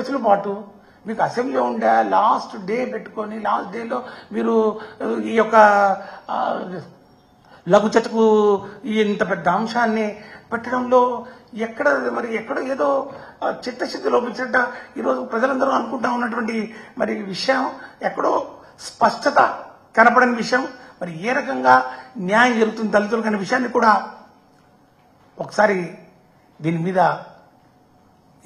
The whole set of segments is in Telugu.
రోజుల పాటు మీకు అసెంబ్లీ ఉండే లాస్ట్ డే పెట్టుకొని లాస్ట్ డేలో మీరు ఈ యొక్క లఘు చర్చకు ఇంత పెద్ద అంశాన్ని పెట్టడంలో ఎక్కడో ఏదో చిత్తశుద్ధి లోపించట ఈరోజు ప్రజలందరూ అనుకుంటా ఉన్నటువంటి మరి విషయం ఎక్కడో స్పష్టత కనపడని విషయం. మరి ఏ రకంగా న్యాయం జరుగుతుంది దళితులకు అనే విషయాన్ని కూడా ఒకసారి దీని మీద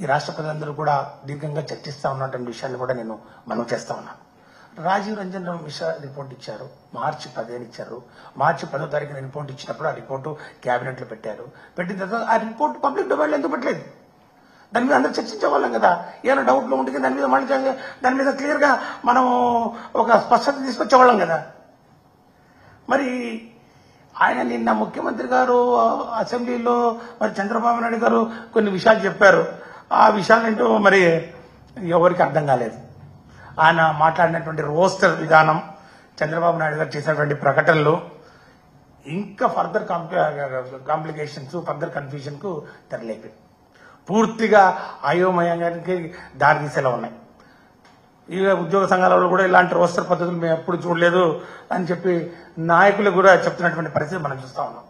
ఈ రాష్ట్ర ప్రజలందరూ కూడా దీర్ఘంగా చర్చిస్తా ఉన్నటువంటి విషయాన్ని కూడా నేను మనం చేస్తా ఉన్నాను. రాజీవ్ రంజన్ మిశ్రా రిపోర్ట్ ఇచ్చారు, మార్చి 15 ఇచ్చారు. మార్చి 10వ తారీఖున రిపోర్ట్ ఇచ్చినప్పుడు ఆ రిపోర్టు క్యాబినెట్ లో పెట్టారు. పెట్టిన తర్వాత ఆ రిపోర్ట్ పబ్లిక్ డొమైన్ లో ఎందుకు పెట్టలేదు? దాని మీద అందరూ చర్చించే వాళ్ళం కదా. ఏమైనా డౌట్లు ఉంటే దాని మీద మళ్ళీ దాని మీద క్లియర్ గా మనం ఒక స్పష్టత తీసుకొచ్చేవాళ్ళం కదా. మరి ఆయన నిన్న ముఖ్యమంత్రి గారు అసెంబ్లీలో మరి చంద్రబాబు నాయుడు గారు కొన్ని విషయాలు చెప్పారు. ఆ విషయాలు ఏంటో మరి ఎవరికి అర్థం కాలేదు. ఆయన మాట్లాడినటువంటి రోస్టర్ విధానం, చంద్రబాబు నాయుడు గారు చేసినటువంటి ప్రకటనలు ఇంకా ఫర్దర్ కాంప్లికేషన్స్, ఫర్దర్ కన్ఫ్యూజన్ కు తెరలేపి పూర్తిగా అయోమయానికి దారితీసేలా ఉన్నాయి. ఈ ఉద్యోగ సంఘాలలో కూడా ఇలాంటి రోస్టర్ పద్ధతులు మేము ఎప్పుడు చూడలేదు అని చెప్పి నాయకులు కూడా చెప్తున్నటువంటి పరిస్థితి మనం చూస్తా ఉన్నాం.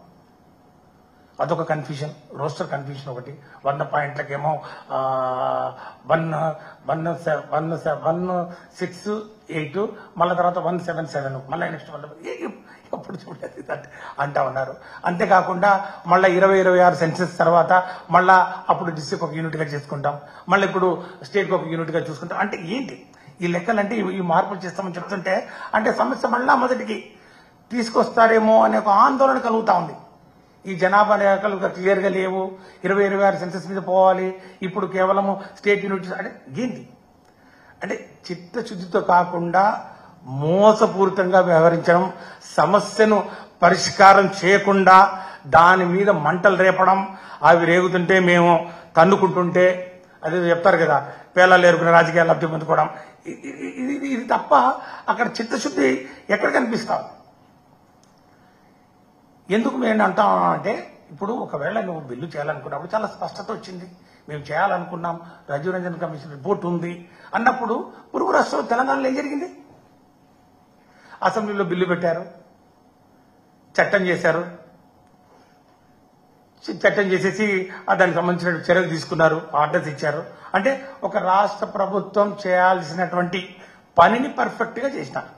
అదొక కన్ఫ్యూజన్, రోస్టర్ కన్ఫ్యూజన్ ఒకటి. 100 పాయింట్లకేమో 168, మళ్ళీ తర్వాత 177, మళ్ళీ నెక్స్ట్ ఎప్పుడు చూడలేదు అంటా ఉన్నారు. అంతేకాకుండా మళ్ళీ 2026 సెన్సెస్ తర్వాత మళ్ళా అప్పుడు డిస్ట్రిక్ట్ ఒక యూనిట్ గా చేసుకుంటాం, మళ్ళీ ఇప్పుడు స్టేట్ ఒక యూనిట్ గా చూసుకుంటాం. అంటే ఏంటి ఈ లెక్కలంటే? ఈ మార్పులు చేస్తామని చెప్తుంటే అంటే సమస్య మళ్ళా మొదటికి తీసుకొస్తారేమో అనే ఒక ఆందోళన కలుగుతా ఉంది. ఈ జనాభా లెక్కలు క్లియర్ గా లేవు, 2026 సెన్సెస్ మీద పోవాలి, ఇప్పుడు కేవలము స్టేట్ యూనిట్ అంటే ఏంటి? అంటే చిత్తశుద్ధితో కాకుండా మోసపూరితంగా వ్యవహరించడం, సమస్యను పరిష్కారం చేయకుండా దాని మీద మంటలు రేపడం, అవి రేగుతుంటే మేము తన్నుకుంటుంటే అదే చెప్తారు కదా, పేలాలు ఏరుకునే రాజకీయాలు లబ్ధి పొందుకోవడం. ఇది తప్ప అక్కడ చిత్తశుద్ధి ఎక్కడ కనిపిస్తాం? ఎందుకు మేము అంటాం అంటే, ఇప్పుడు ఒకవేళ నువ్వు బిల్లు చేయాలనుకున్నప్పుడు చాలా స్పష్టత వచ్చింది, మేము చేయాలనుకున్నాం, రాజీవ్ రంజన్ కమిషన్ రిపోర్ట్ ఉంది అన్నప్పుడు పొరుగు రాష్ట్రంలో తెలంగాణలో ఏం జరిగింది? అసెంబ్లీలో బిల్లు పెట్టారు, చట్టం చేశారు, చట్టం చేసేసి దానికి సంబంధించిన చర్యలు తీసుకున్నారు, ఆర్డర్స్ ఇచ్చారు. అంటే ఒక రాష్ట్ర ప్రభుత్వం చేయాల్సినటువంటి పనిని పర్ఫెక్ట్ గా చేసినారు.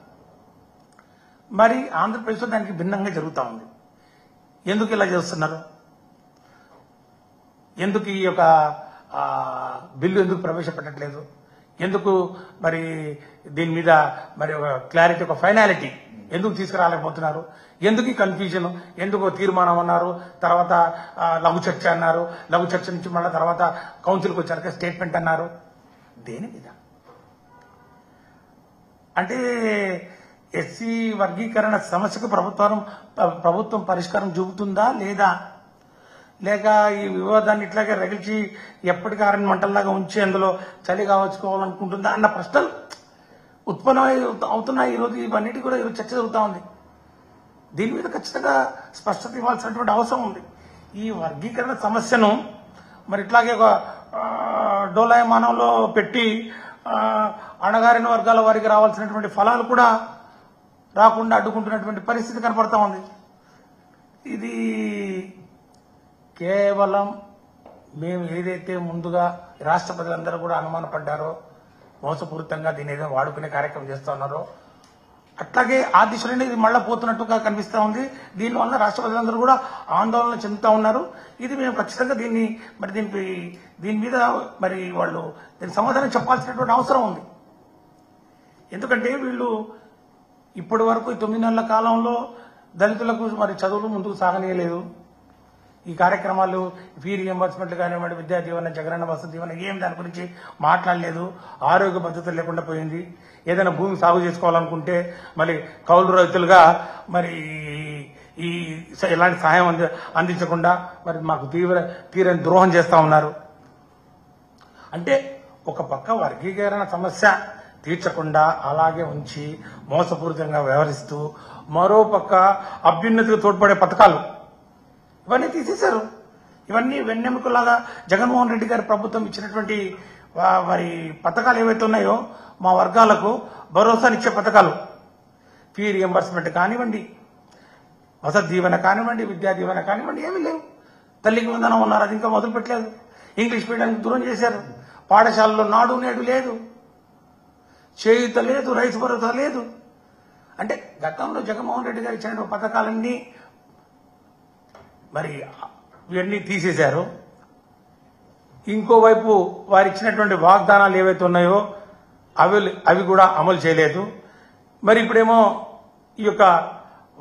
మరి ఆంధ్రప్రదేశ్లో దానికి భిన్నంగా జరుగుతూ ఉంది. ఎందుకు ఇలా చేస్తున్నారు? ఎందుకు ఈ యొక్క బిల్లు ఎందుకు ప్రవేశపెట్టట్లేదు? ఎందుకు మరి దీని మీద మరి ఒక క్లారిటీ, ఒక ఫైనాలిటీ ఎందుకు తీసుకురాలేకపోతున్నారు? ఎందుకు ఈ కన్ఫ్యూజన్? ఎందుకు తీర్మానం అన్నారు, తర్వాత లఘు చర్చ అన్నారు, లఘు చర్చ నుంచి మళ్ళీ తర్వాత కౌన్సిల్కి వచ్చాక స్టేట్మెంట్ అన్నారు. దేని మీద? అంటే ఎస్సీ వర్గీకరణ సమస్యకు ప్రభుత్వం పరిష్కారం చూపుతుందా లేదా, లేక ఈ వివాదాన్ని ఇట్లాగే రగిల్చి ఎప్పటికీ ఆరని మంటల్లాగా ఉంచి అందులో చలి కావచ్చుకోవాలనుకుంటుందా అన్న ప్రశ్నలు ఉత్పన్నమై అవుతున్నాయి. ఈరోజు ఇవన్నిటి కూడా ఈరోజు చర్చ జరుగుతూ ఉంది. దీని మీద ఖచ్చితంగా స్పష్టత ఇవ్వాల్సినటువంటి అవసరం ఉంది. ఈ వర్గీకరణ సమస్యను మరి ఇట్లాగే ఒక డోలాయమానంలో పెట్టి అణగారిన వర్గాల వారికి రావాల్సినటువంటి ఫలాలు కూడా రాకుండా అడ్డుకుంటున్నటువంటి పరిస్థితి కనపడతా ఉంది. ఇది కేవలం మేము ఏదైతే ముందుగా రాష్ట్ర ప్రజలందరూ కూడా అనుమానపడ్డారో, మోసపూరితంగా దీని ఏదో వాడుకునే కార్యక్రమం చేస్తా ఉన్నారో, అట్లాగే ఆ దిశలోనే ఇది మళ్ళా పోతున్నట్టుగా కనిపిస్తా ఉంది. దీనివల్ల రాష్ట్ర ప్రజలందరూ కూడా ఆందోళన చెందుతా ఉన్నారు. ఇది మేము ఖచ్చితంగా దీని మీద మరి వాళ్ళు దీనికి సమాధానం చెప్పాల్సినటువంటి అవసరం ఉంది. ఎందుకంటే వీళ్ళు ఇప్పటి వరకు 9 నెలల కాలంలో దళితులకు మరి చదువులు ముందుకు సాగనీయలేదు. ఈ కార్యక్రమాలు ఫీ రియంబర్స్మెంట్లు కానివ్వండి, విద్యా దీవెన, జగనన్న వసతి దీవెన ఏం దాని గురించి మాట్లాడలేదు. ఆరోగ్య భద్రత లేకుండా పోయింది. ఏదైనా భూమి సాగు చేసుకోవాలనుకుంటే మరి కౌలు రైతులుగా మరి ఈ ఎలాంటి సహాయం అందించకుండా మరి మాకు తీరని ద్రోహం చేస్తా ఉన్నారు. అంటే ఒక పక్క వర్గీకరణ సమస్య తీర్చకుండా అలాగే ఉంచి మోసపూరితంగా వ్యవహరిస్తూ, మరోపక్క అభ్యున్నతికి తోడ్పడే పథకాలు ఇవన్నీ తీసేశారు. ఇవన్నీ వెన్నెముకలాగా జగన్మోహన్ రెడ్డి గారి ప్రభుత్వం ఇచ్చినటువంటి మరి పథకాలు ఏవైతే ఉన్నాయో మా వర్గాలకు భరోసానిచ్చే పథకాలు, ఫీ రియంబర్స్మెంట్ కానివ్వండి, వసతి దీవెన కానివ్వండి, విద్యా దీవెన కానివ్వండి, ఏమీ లేవు. తల్లికి వందనం ఉన్నారు, అది ఇంకా మొదలు పెట్టలేదు. ఇంగ్లీష్ మీడియానికి దూరం చేశారు. పాఠశాలలో నాడు నేడు లేదు, చేయూత లేదు, రైతు భరోసా లేదు. అంటే గతంలో జగన్మోహన్ రెడ్డి గారు ఇచ్చిన పథకాలన్నీ మరి ఇవన్నీ తీసేశారు. ఇంకోవైపు వారు ఇచ్చినటువంటి వాగ్దానాలు ఏవైతే ఉన్నాయో అవి కూడా అమలు చేయలేదు. మరి ఇప్పుడేమో ఈ యొక్క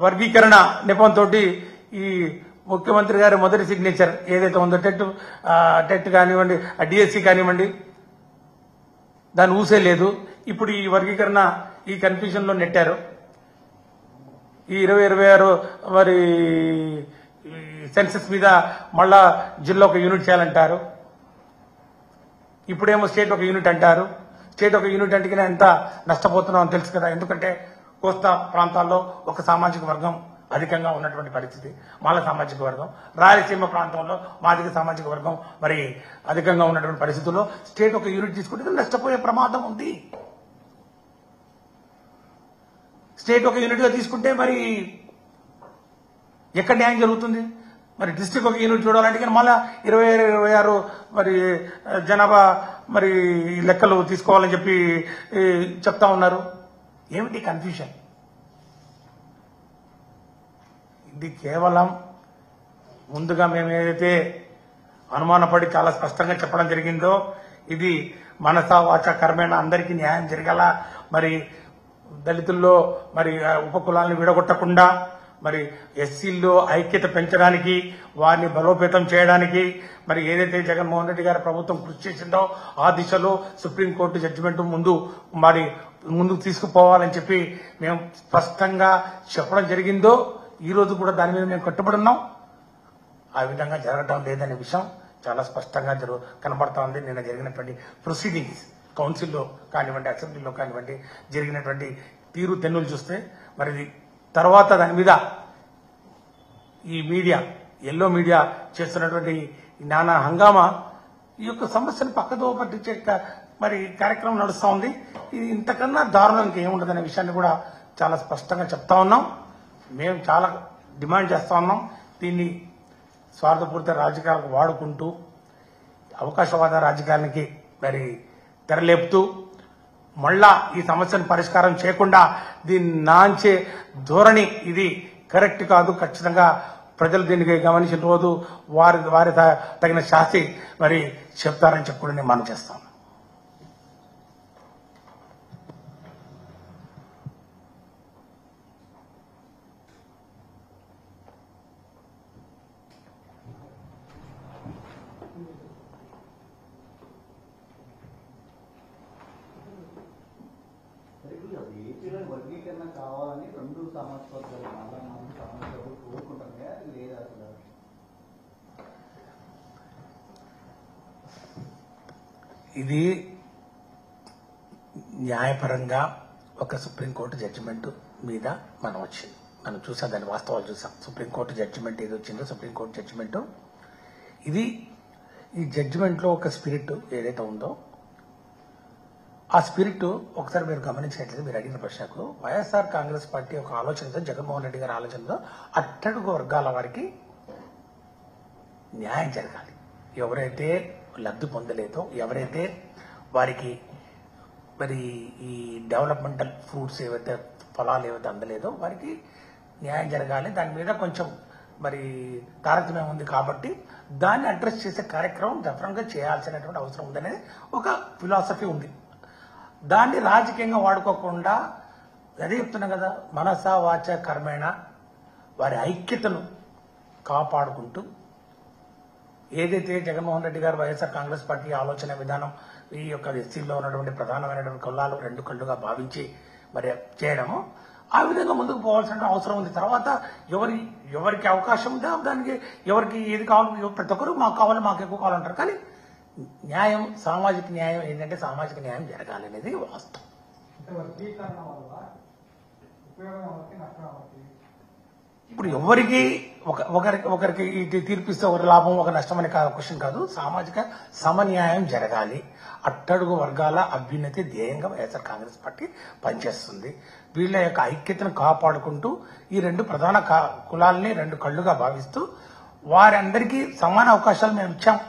వర్గీకరణ నెపంతో ఈ ముఖ్యమంత్రి గారి మొదటి సిగ్నేచర్ ఏదైతే ఉందో టెట్ కానివ్వండి, డిఎస్సి కానివ్వండి, దాన్ని ఊసే లేదు. ఇప్పుడు ఈ వర్గీకరణ ఈ కన్ఫ్యూజన్ లో నెట్టారు. ఈ 2026 మరి సెన్సస్ మీద మళ్ళా జిల్లా ఒక యూనిట్ చేయాలంటారు. ఇప్పుడేమో స్టేట్ ఒక యూనిట్ అంటారు. స్టేట్ ఒక యూనిట్ అంటే ఎంత నష్టపోతున్నాం అని తెలుసు కదా. ఎందుకంటే కోస్తా ప్రాంతాల్లో ఒక సామాజిక వర్గం అధికంగా ఉన్నటువంటి పరిస్థితి, మాల సామాజిక వర్గం, రాయలసీమ ప్రాంతంలో మాదిగ సామాజిక వర్గం మరి అధికంగా ఉన్నటువంటి పరిస్థితుల్లో స్టేట్ ఒక యూనిట్ తీసుకుంటే నష్టపోయే ప్రమాదం ఉంది. స్టేట్ ఒక యూనిట్ గా తీసుకుంటే మరి ఎక్కడ న్యాయం జరుగుతుంది? మరి డిస్ట్రిక్ట్ ఒక యూనిట్ చూడాలంటే కానీ మళ్ళా 26 మరి జనాభా మరి లెక్కలు తీసుకోవాలని చెప్పి చెప్తా ఉన్నారు. ఏమిటి కన్ఫ్యూషన్? ఇది కేవలం ముందుగా మేము ఏదైతే అనుమానపడి చాలా స్పష్టంగా చెప్పడం జరిగిందో, ఇది మనసా వాచ కర్మేణ అందరికీ న్యాయం జరగాల, మరి దళితుల్లో మరి ఉపకులాలను విడగొట్టకుండా మరి ఎస్సీల్లో ఐక్యత పెంచడానికి, వారిని బలోపేతం చేయడానికి మరి ఏదైతే జగన్మోహన్ రెడ్డి గారి ప్రభుత్వం కృషి చేసిందో ఆ దిశలో సుప్రీంకోర్టు జడ్జిమెంట్ ముందుకు తీసుకుపోవాలని చెప్పి మేము స్పష్టంగా చెప్పడం జరిగిందో, ఈ రోజు కూడా దాని మీద మేము కట్టుబడి ఉన్నాం. ఆ విధంగా జరగడం లేదనే విషయం చాలా స్పష్టంగా కనబడతా ఉంది. నిన్న జరిగినటువంటి ప్రొసీడింగ్స్ కౌన్సిల్లో కానివ్వండి, అసెంబ్లీలో కానివ్వండి జరిగినటువంటి తీరు తెన్నులు చూస్తే మరి తర్వాత దాని మీద ఈ మీడియా, ఎల్లో మీడియా చేస్తున్నటువంటి నానా హంగామా ఈ యొక్క సమస్యను పక్కదో పట్టించే మరి కార్యక్రమం నడుస్తూ ఉంది. ఇది ఇంతకన్నా దారుణానికి ఏముండదనే విషయాన్ని కూడా చాలా స్పష్టంగా చెప్తా ఉన్నాం. మేము చాలా డిమాండ్ చేస్తా ఉన్నాం. దీన్ని స్వార్థపూరిత రాజకీయాలకు వాడుకుంటూ అవకాశవాద రాజకీయానికి మరి తెరలేపుతూ మళ్ళా ఈ సమస్యను పరిష్కారం చేయకుండా దీన్ని నాంచే ధోరణి ఇది కరెక్ట్ కాదు. ఖచ్చితంగా ప్రజలు దీనికి గమనించిన రోజు వారి తగిన శాస్తి మరి చెప్తారని చెప్పి నేను మనం చేస్తాను. ఏపీలో వర్గీకరణ కావాలని 2 సంవత్సరాలు కోరుకుంటున్నాయా లేదా? అసలు ఇది న్యాయపరంగా ఒక సుప్రీంకోర్టు జడ్జిమెంట్ మీద మనం వచ్చింది, మనం చూసాం, దాని వాస్తవాలు చూసాం. సుప్రీంకోర్టు జడ్జిమెంట్ ఏది వచ్చిందో సుప్రీంకోర్టు జడ్జిమెంట్ ఇది. ఈ జడ్జిమెంట్లో ఒక స్పిరిట్ ఏదైతే ఉందో ఆ స్పిరిట్ ఒకసారి మీరు గమనించినట్లయితే మీరు అడిగిన ప్రశ్నకు వైఎస్ఆర్ కాంగ్రెస్ పార్టీ ఒక ఆలోచనతో, జగన్మోహన్ రెడ్డి గారి ఆలోచనతో అట్టడుగు వర్గాల వారికి న్యాయం జరగాలి. ఎవరైతే లబ్ధి పొందలేదో, ఎవరైతే వారికి మరి ఈ డెవలప్మెంటల్ ఫ్రూట్స్ ఏవైతే ఫలాలు ఏవైతే అందలేదో వారికి న్యాయం జరగాలి. దాని మీద కొంచెం మరి తారతమ్యం ఉంది కాబట్టి దాన్ని అడ్రస్ చేసే కార్యక్రమం డెఫినెట్గా చేయాల్సినటువంటి అవసరం ఉందనేది ఒక ఫిలాసఫీ ఉంది. దాన్ని రాజకీయంగా వాడుకోకుండా, అదే చెప్తున్నా కదా, మనస వాచ కర్మేణ వారి ఐక్యతను కాపాడుకుంటూ ఏదైతే జగన్మోహన్ రెడ్డి గారు వైఎస్ఆర్ కాంగ్రెస్ పార్టీ ఆలోచన విధానం ఈ యొక్క ఎస్సీలో ఉన్నటువంటి ప్రధానమైనటువంటి కులాలు 2 కళ్ళుగా భావించి మరి చేయడము, ఆ విధంగా ముందుకు పోవాల్సిన అవసరం ఉంది. తర్వాత ఎవరికి అవకాశం ఉందో దానికి ఎవరికి ఏది కావాలి, ప్రతి ఒక్కరు మాకు కావాలి, మాకు ఎక్కువ కావాలంటారు. కానీ న్యాయం, సామాజిక న్యాయం ఏంటంటే సామాజిక న్యాయం జరగాలి అనేది వాస్తవం. ఇప్పుడు ఎవరికి ఒకరికి ఇది తీర్పిస్తే ఒకరి లాభం ఒక నష్టం అనే క్వశ్చన్ కాదు. సామాజిక సమన్యాయం జరగాలి, అట్టడుగు వర్గాల అభ్యున్నతి ధ్యేయంగా వైఎస్ఆర్ కాంగ్రెస్ పార్టీ పనిచేస్తుంది. వీళ్ళ యొక్క ఐక్యతను కాపాడుకుంటూ ఈ రెండు ప్రధాన కులాలని రెండు కళ్ళుగా భావిస్తూ వారందరికీ సమాన అవకాశాలు మేము ఇచ్చాం.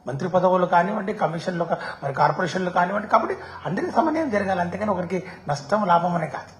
మంత్రి పదవులు కానివ్వండి, కమిషన్లు మరి కార్పొరేషన్లు కానివ్వండి. కాబట్టి అందరికీ సమన్వయం జరగాలి, అంతేగాని ఒకరికి నష్టం లాభం అనే కాదు.